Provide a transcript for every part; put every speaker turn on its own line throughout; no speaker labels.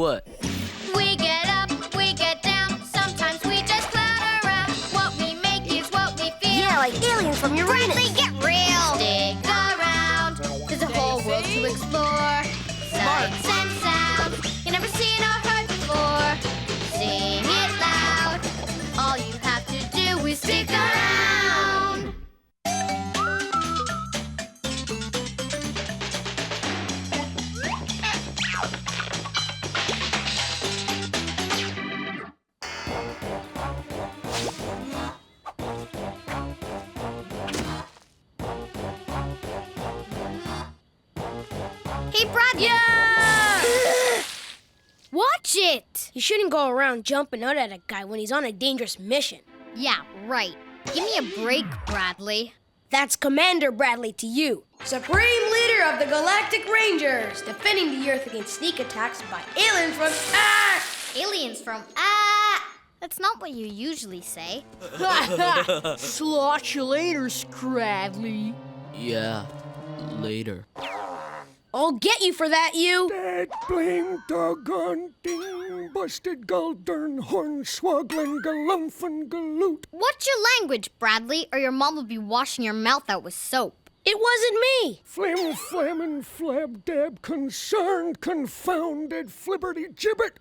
what?
We get up, we get down, sometimes we just cloud around. What we make is what we feel.
Yeah, like aliens from Uranus.
Bradley, get real. Stick around, there's a whole world to explore. Sights and sounds you never seen or heard before. Sing it loud, all you have to do is stick around. Hey, Bradley.
Yeah!
Watch it!
You shouldn't go around jumping out at a guy when he's on a dangerous mission.
Yeah, right. Give me a break, Bradley.
That's Commander Bradley to you. Supreme leader of the Galactic Rangers, defending the Earth against sneak attacks by aliens from...
Aliens from... That's not what you usually say.
Slot you later, Scradley.
Yeah, later.
I'll get you for that, you.
That blame doggone ding busted gull dern horn swaggling galumphing galoot.
What's your language, Bradley, or your mom will be washing your mouth out with soap?
It wasn't me.
Flim flammin' flab dab concerned confounded flibberty gibbet.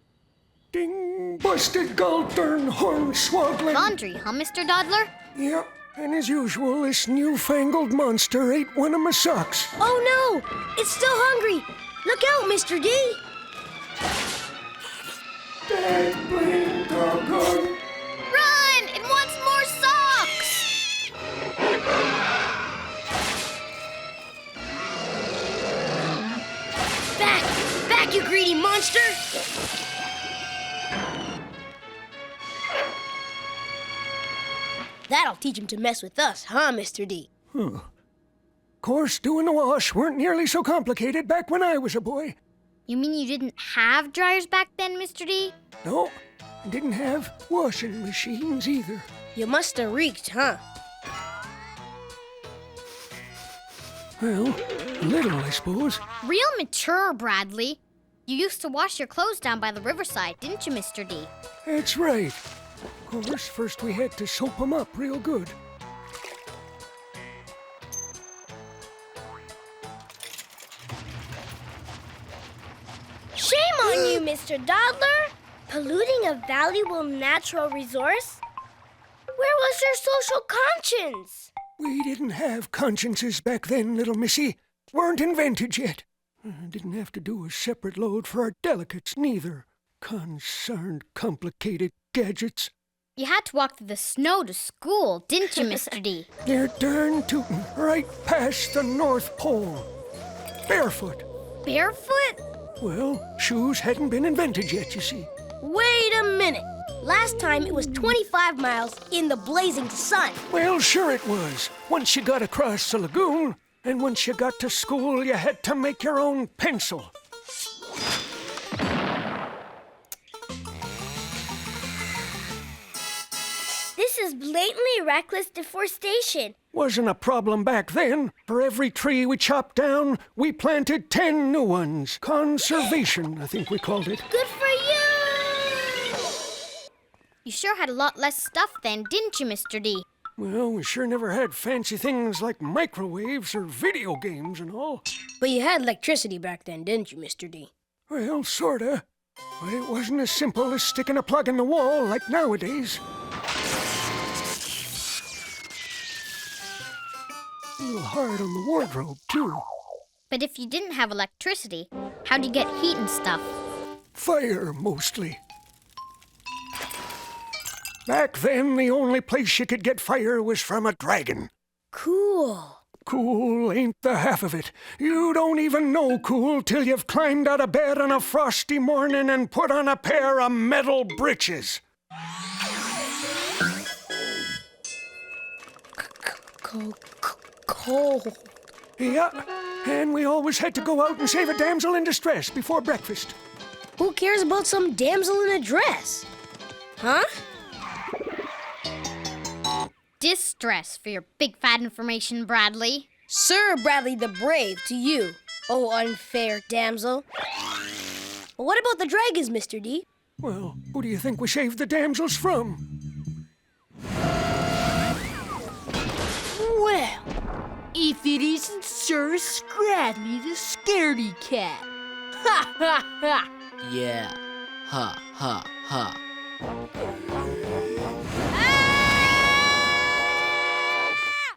Ding busted gull dern horn swaggling.
Laundry, huh, Mr. Doddler?
Yep, and as usual, this newfangled monster ate one of my socks.
Oh no, it's still hungry. Look out, Mr.D.
That blame doggone.
Run! It wants more socks!
Back, you greedy monster! That'll teach him to mess with us, huh, Mr. D?
Course, doing the wash weren't nearly so complicated back when I was a boy.
You mean you didn't have dryers back then, Mr. D?
No, I didn't have washing machines either.
You must have reeked, huh?
Well, a little, I suppose.
Real mature, Bradley. You used to wash your clothes down by the riverside, didn't you, Mr. D?
That's right. Of course, first we had to soap 'em up real good.
Shame on you, Mr. Doddler! Polluting a valuable natural resource? Where was your social conscience?
We didn't have consciences back then, little missy. Weren't invented yet. Didn't have to do a separate load for our delicates, neither. Concerned, complicated gadgets.
You had to walk through the snow to school, didn't you, Mr. D?
They're darn tootin' right past the North Pole. Barefoot.
Barefoot?
Well, shoes hadn't been invented yet, you see.
Wait a minute. Last time it was 25 miles in the blazing sun.
Well, sure it was. Once you got across the lagoon, and once you got to school, you had to make your own pencil.
This is blatantly reckless deforestation.
Wasn't a problem back then. For every tree we chopped down, we planted 10 new ones. Conservation, I think we called it.
Good for you!
You sure had a lot less stuff then, didn't you, Mr. D?
Well, we sure never had fancy things like microwaves or video games and all.
But you had electricity back then, didn't you, Mr. D?
Well, sorta. But it wasn't as simple as sticking a plug in the wall like nowadays. A little hard on the wardrobe, too.
But if you didn't have electricity, how'd you get heat and stuff?
Fire, mostly. Back then, the only place you could get fire was from a dragon.
Cool.
Cool ain't the half of it. You don't even know cool till you've climbed out of bed on a frosty morning and put on a pair of metal breeches.
Cold.
Yeah, and we always had to go out and save a damsel in distress before breakfast.
Who cares about some damsel in a dress? Huh?
Distress for your big fat information, Bradley.
Sir Bradley the Brave to you, oh unfair damsel. But what about the dragons, Mr. D?
Well, who do you think we saved the damsels from?
Well, if it isn't Sir Scradley the scaredy cat. Ha ha ha!
Yeah. Ha ha ha.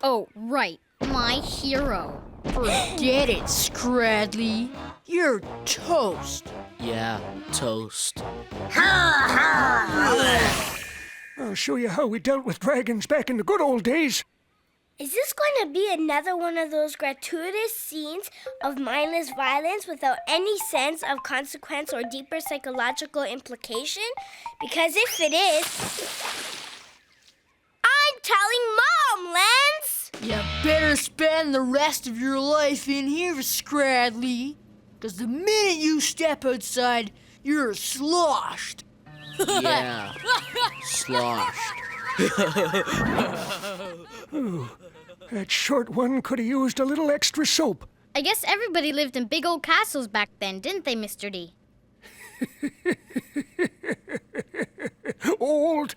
Oh, right. My hero.
Forget it, Scradley. You're toast.
Yeah, toast.
I'll show you how we dealt with dragons back in the good old days.
Is this going to be another one of those gratuitous scenes of mindless violence without any sense of consequence or deeper psychological implication? Because if it is, I'm telling Mom, Lance!
You better spend the rest of your life in here, Scradley. Because the minute you step outside, you're sloshed.
Yeah. Sloshed.
Ooh, that short one could have used a little extra soap.
I guess everybody lived in big old castles back then, didn't they, Mr. D?
Old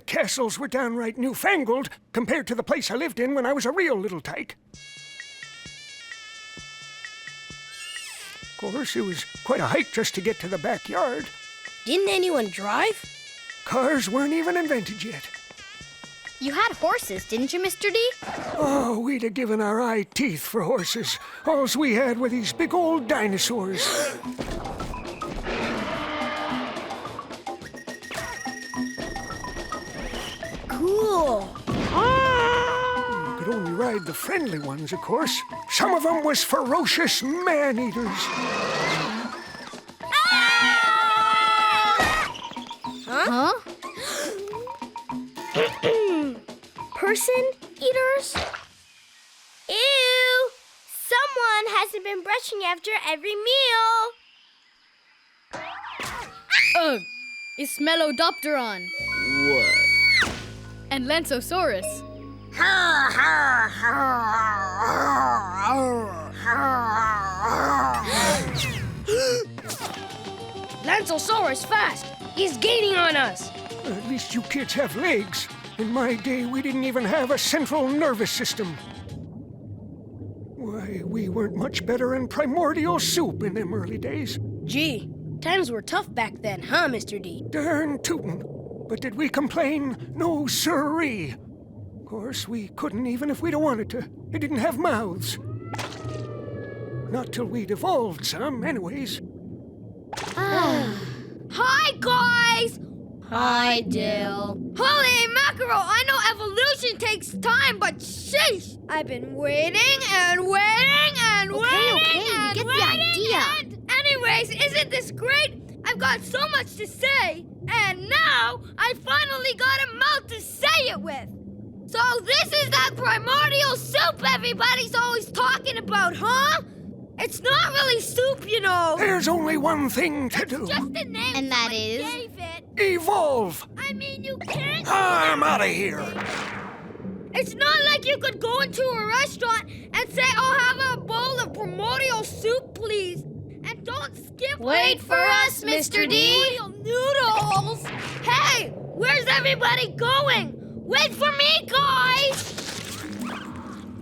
castles were downright newfangled compared to the place I lived in when I was a real little tyke. Of course, it was quite a hike just to get to the backyard.
Didn't anyone drive?
Cars weren't even invented yet.
You had horses, didn't you, Mr. D?
Oh, we'd have given our eye teeth for horses. Alls we had were these big old dinosaurs.
Cool.
You could only ride the friendly ones, of course. Some of them was ferocious man-eaters.
Huh?
Person eaters? Ew! Someone hasn't been brushing after every meal.
Ugh! It's Melodopteron.
What?
And Lansosaurus.
Lansosaurus, fast! He's gaining on us!
At least you kids have legs. In my day, we didn't even have a central nervous system. Why, we weren't much better in primordial soup in them early days.
Gee, times were tough back then, huh, Mr. D?
Darn tootin'. But did we complain? No sirree. Of course, we couldn't even if we'd have wanted to. They didn't have mouths. Not till we'd evolved some, anyways.
Hi, guys!
Hi, Dale.
Holy mackerel! I know evolution takes time, but sheesh! I've been waiting and waiting and waiting
Okay, we
and
get the
waiting
idea.
and- Anyways, isn't this great? I've got so much to say, and now I finally got a mouth to say it with. So this is that primordial soup everybody's always talking about, huh? It's not really soup, you know.
There's only one thing to do.
Just the name
And that
someone
is?
gave it.
Evolve!
I mean, you can't.
I'm out of here.
It's not like you could go into a restaurant and say, "I'll have a bowl of primordial soup, please." And don't skip.
Wait for us, Mr. D.
Primordial noodles. Hey, where's everybody going? Wait for me, guys.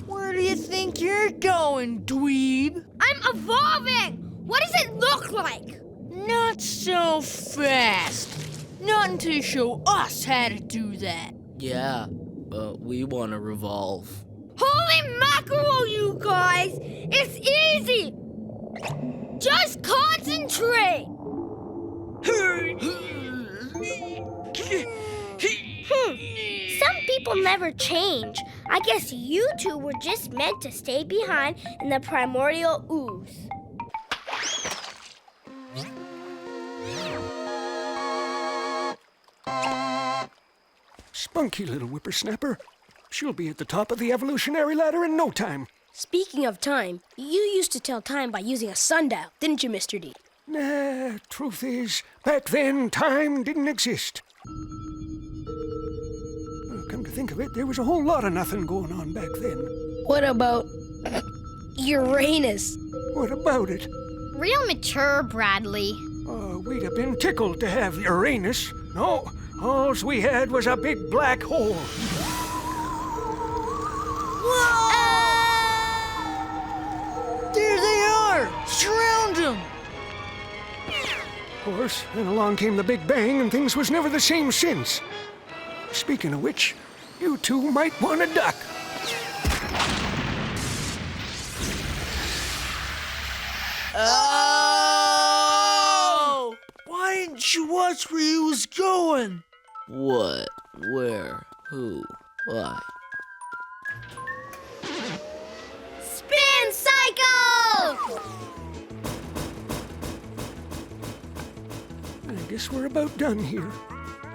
Where do you think you're going, dweeb?
I'm evolving. What does it look like?
Not so fast. Not until you show us how to do that.
Yeah, but we want to revolve.
Holy mackerel, you guys! It's easy. Just concentrate.
Some people never change. I guess you two were just meant to stay behind in the primordial ooze.
Spunky little whippersnapper. She'll be at the top of the evolutionary ladder in no time.
Speaking of time, you used to tell time by using a sundial, didn't you, Mr. D?
Nah, truth is, back then, time didn't exist. Come to think of it, there was a whole lot of nothing going on back then.
What about Uranus?
What about it?
Real mature, Bradley.
Oh, we'd have been tickled to have Uranus. No, alls we had was a big black hole.
There they are! Surround them!
Of course, then along came the Big Bang and things was never the same since. Speaking of which, you two might want to duck.
Oh! Why didn't you watch where he was going?
What? Where? Who? Why?
Spin cycle!
I guess we're about done here.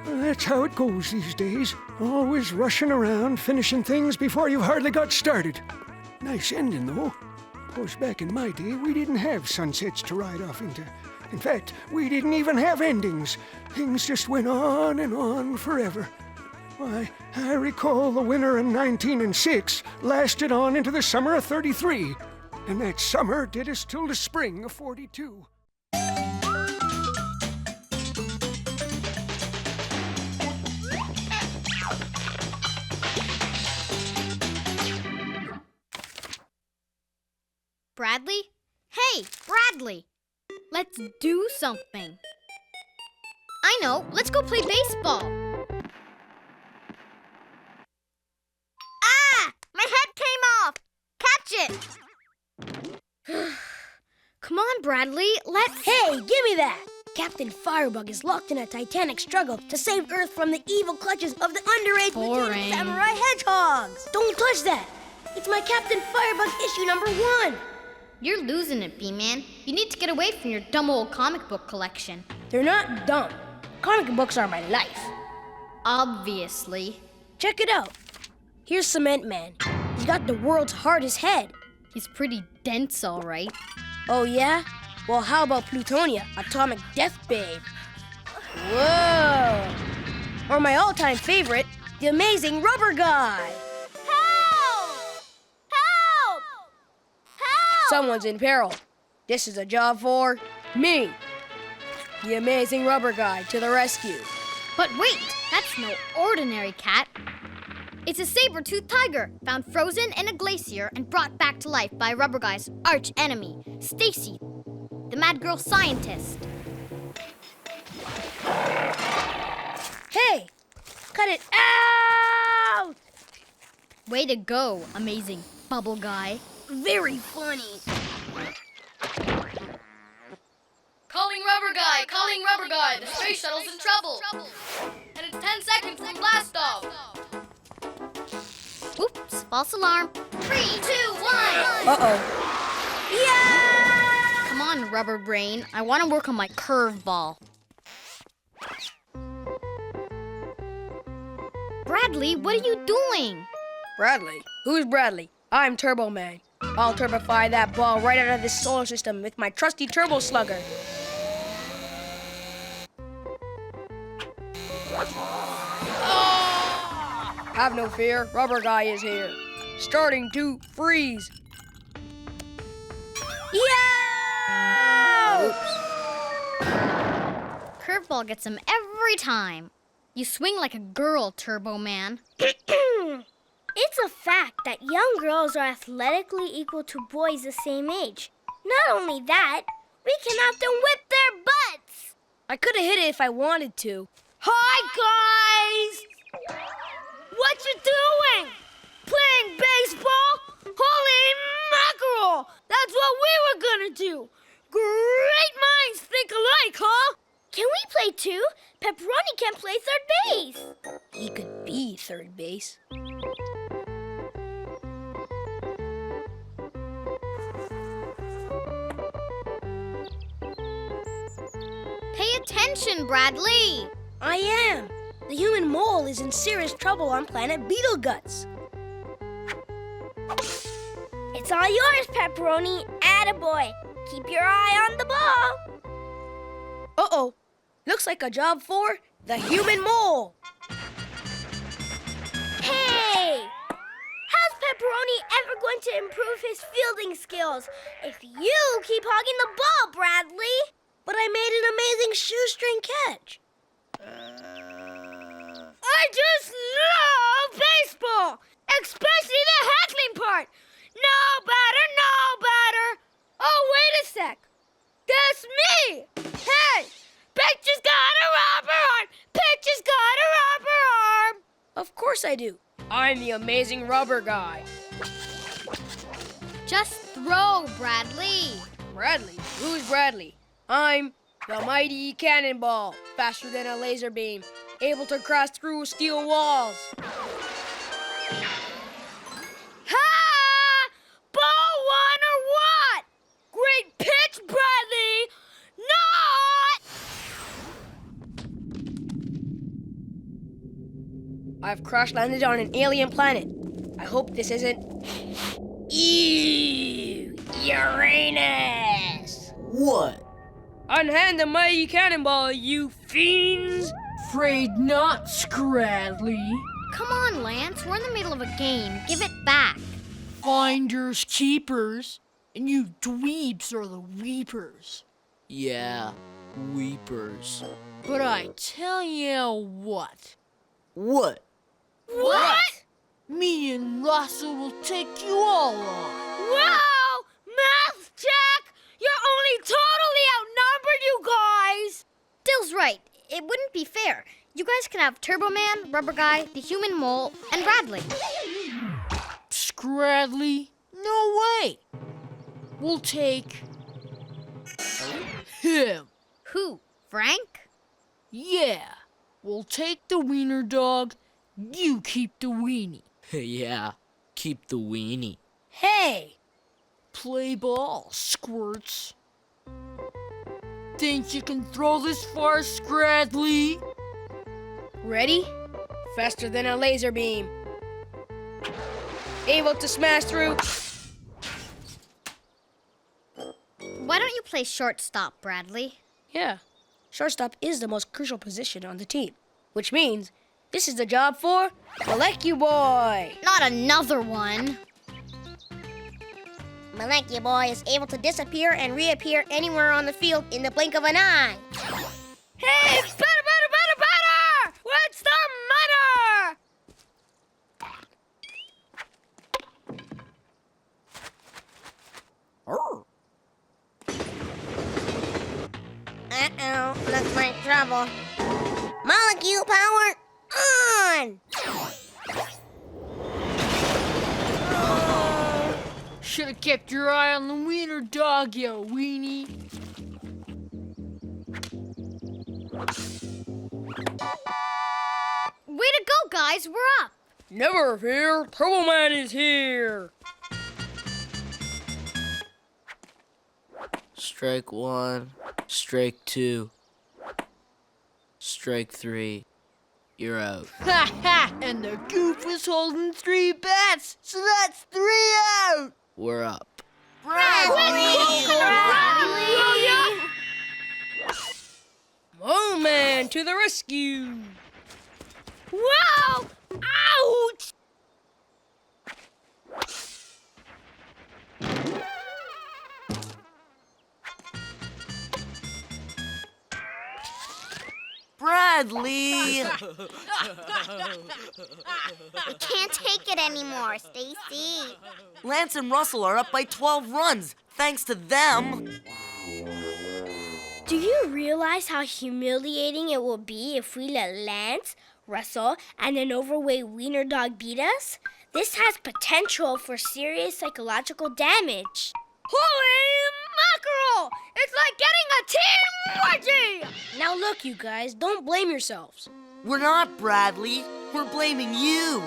That's how it goes these days. Always rushing around, finishing things before you've hardly got started. Nice ending, though. Of course, back in my day, we didn't have sunsets to ride off into. In fact, we didn't even have endings. Things just went on and on forever. Why, I recall the winter of 1906 lasted on into the summer of 33. And that summer did us till the spring of 42.
Bradley? Hey, Bradley! Let's do something. I know, let's go play baseball. Ah! My head came off! Catch it! Come on, Bradley, let's...
Hey, give me that! Captain Firebug is locked in a titanic struggle to save Earth from the evil clutches of the underage
Boring.
samurai hedgehogs! Don't touch that! It's my Captain Firebug issue number 1!
You're losing it, B-Man. You need to get away from your dumb old comic book collection.
They're not dumb. Comic books are my life.
Obviously.
Check it out. Here's Cement Man. He's got the world's hardest head.
He's pretty dense, all right.
Oh, yeah? Well, how about Plutonia, Atomic Death Babe? Whoa! Or my all-time favorite, the Amazing Rubber Guy. Someone's in peril. This is a job for me, the Amazing Rubber Guy, to the rescue.
But wait, that's no ordinary cat. It's a saber-toothed tiger found frozen in a glacier and brought back to life by Rubber Guy's arch enemy, Stacy, the mad girl scientist.
Hey, cut it out!
Way to go, Amazing Bubble Guy.
Very funny.
Calling Rubber Guy! Calling Rubber Guy! The space shuttle's in trouble! And it's 10 seconds till blast off!
Oops, false alarm.
3, 2, 1!
Uh-oh.
Yeah!
Come on, Rubber Brain. I want to work on my curveball. Bradley, what are you doing?
Bradley? Who's Bradley? I'm Turbo Man. I'll turbify that ball right out of this solar system with my trusty Turbo Slugger. Have no fear, Rubber Guy is here. Starting to freeze.
Yeah!
Oops.
Curveball gets him every time. You swing like a girl, Turbo Man.
It's a fact that young girls are athletically equal to boys the same age. Not only that, we can often whip their butts.
I could have hit it if I wanted to.
Hi, guys!
What you doing? Playing baseball? Holy mackerel! That's what we were gonna do! Great minds think alike, huh?
Can we play too? Pepperoni can play third base.
He could be third base.
Pay attention, Bradley!
I am. The human mole is in serious trouble on planet Beetle Guts.
It's all yours, Pepperoni. Attaboy. Keep your eye on the ball.
Uh-oh. Looks like a job for the human mole.
Hey! How's Pepperoni ever going to improve his fielding skills if you keep hogging the ball, Bradley?
but I made an amazing shoestring catch.
I just love baseball, especially the heckling part. No batter. Oh, wait a sec. That's me. Hey, pitcher's got a rubber arm. Pitcher's got a rubber arm.
Of course I do. I'm the amazing rubber guy.
Just throw, Bradley.
Bradley? Who's Bradley? I'm the mighty cannonball, faster than a laser beam, able to crash through steel walls.
Ha! Ball one or what? Great pitch, Bradley. Not!
I've crash landed on an alien planet. I hope this isn't... Ew! Uranus!
What?
Unhand the mighty cannonball, you fiends!
Afraid not, Scradley.
Come on, Lance. We're in the middle of a game. Give it back.
Finders keepers, and you dweebs are the weepers.
Yeah, weepers.
But I tell you what.
What?
What?
Me and Russell will take you all on.
Wow! Math check! You're only totally outnumbered, you guys!
Dill's right. It wouldn't be fair. You guys can have Turbo Man, Rubber Guy, the Human Mole, and Bradley.
Scradley? No way. We'll take him.
Who? Frank?
Yeah. We'll take the wiener dog. You keep the weenie.
Yeah, keep the weenie.
Hey!
Play ball, squirts. Think you can throw this far, Scradley?
Ready? Faster than a laser beam. Able to smash through...
Why don't you play shortstop, Bradley?
Yeah, shortstop is the most crucial position on the team, which means this is the job for Molecu Boy.
Not another one.
Molecu Boy is able to disappear and reappear anywhere on the field in the blink of an eye.
Hey, better! What's the matter?
Uh-oh, looks like trouble. Molecule power on!
Should have kept your eye on the wiener dog, you weenie.
Way to go, guys. We're up.
Never fear, Turbo Man is here.
Strike one, strike two, strike three. You're out.
Ha ha! And the goof was holding 3 bats, so that's 3 out!
We're up.
Oh man, to the rescue.
Wow! Ouch!
Bradley!
Can't take it anymore, Stacy.
Lance and Russell are up by 12 runs, thanks to them.
Do you realize how humiliating it will be if we let Lance, Russell, and an overweight wiener dog beat us? This has potential for serious psychological damage.
Holy mackerel! It's like getting a team wedgie!
Now look, you guys, don't blame yourselves.
We're not, Bradley. We're blaming you.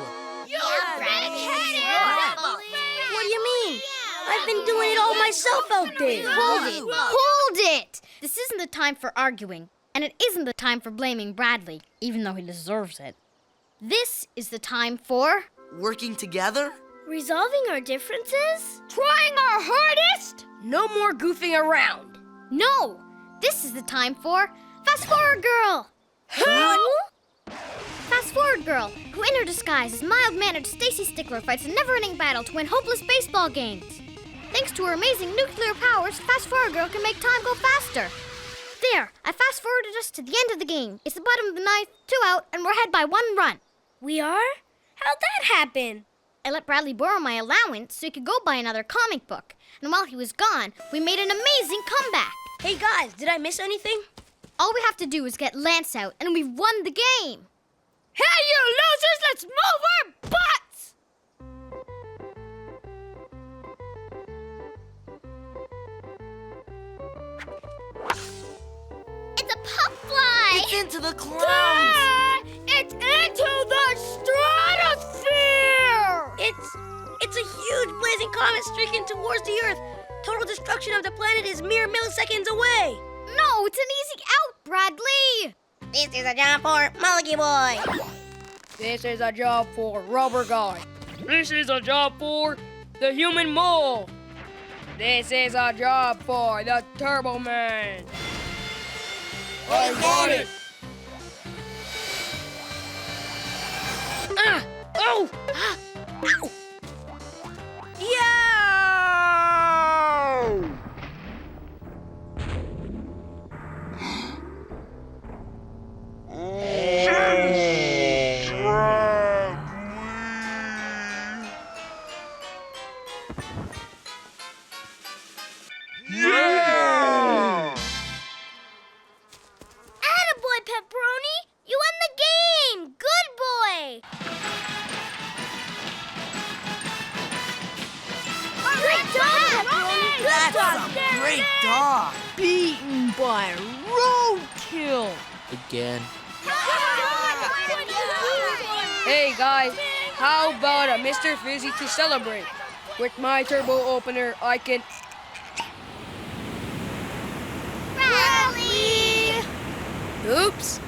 What do you mean? I've been doing it all myself out there.
Hold it! This isn't the time for arguing, and it isn't the time for blaming Bradley, even though he deserves it. This is the time for...
Working together?
Resolving our differences?
Trying our hardest?
No more goofing around.
No! This is the time for Fast Forward Girl! Fast Forward Girl, who in her disguise as mild-mannered Stacy Stickler fights a never-ending battle to win hopeless baseball games. Thanks to her amazing nuclear powers, Fast Forward Girl can make time go faster. There, I fast-forwarded us to the end of the game. It's the bottom of the ninth, 2 out, and we're ahead by 1 run.
We are? How'd that happen?
I let Bradley borrow my allowance so he could go buy another comic book. And while he was gone, we made an amazing comeback.
Hey guys, did I miss anything?
All we have to do is get Lance out, and we've won the game.
Hey, you losers, let's move our butts!
It's a puff fly!
It's into the clouds!
It's into the stratosphere!
It's a huge blazing comet streaking towards the Earth. Total destruction of the planet is mere milliseconds away.
No, it's an easy out, Bradley!
This is a job for Mulligy Boy.
This is a job for Rubber Guy. This is a job for the Human Mole. This is a job for the Turbo Man. I got it! Ah! Oh! Ah! Ow! Yeah!
Attaboy, Pepperoni! You won the game! Good boy!
Great job, Pepperoni!
That's a great dog!
Beaten by roadkill.
Again.
Hey guys, how about a Mr. Fizzy to celebrate? With my turbo opener, I can...
Bradley!
Oops.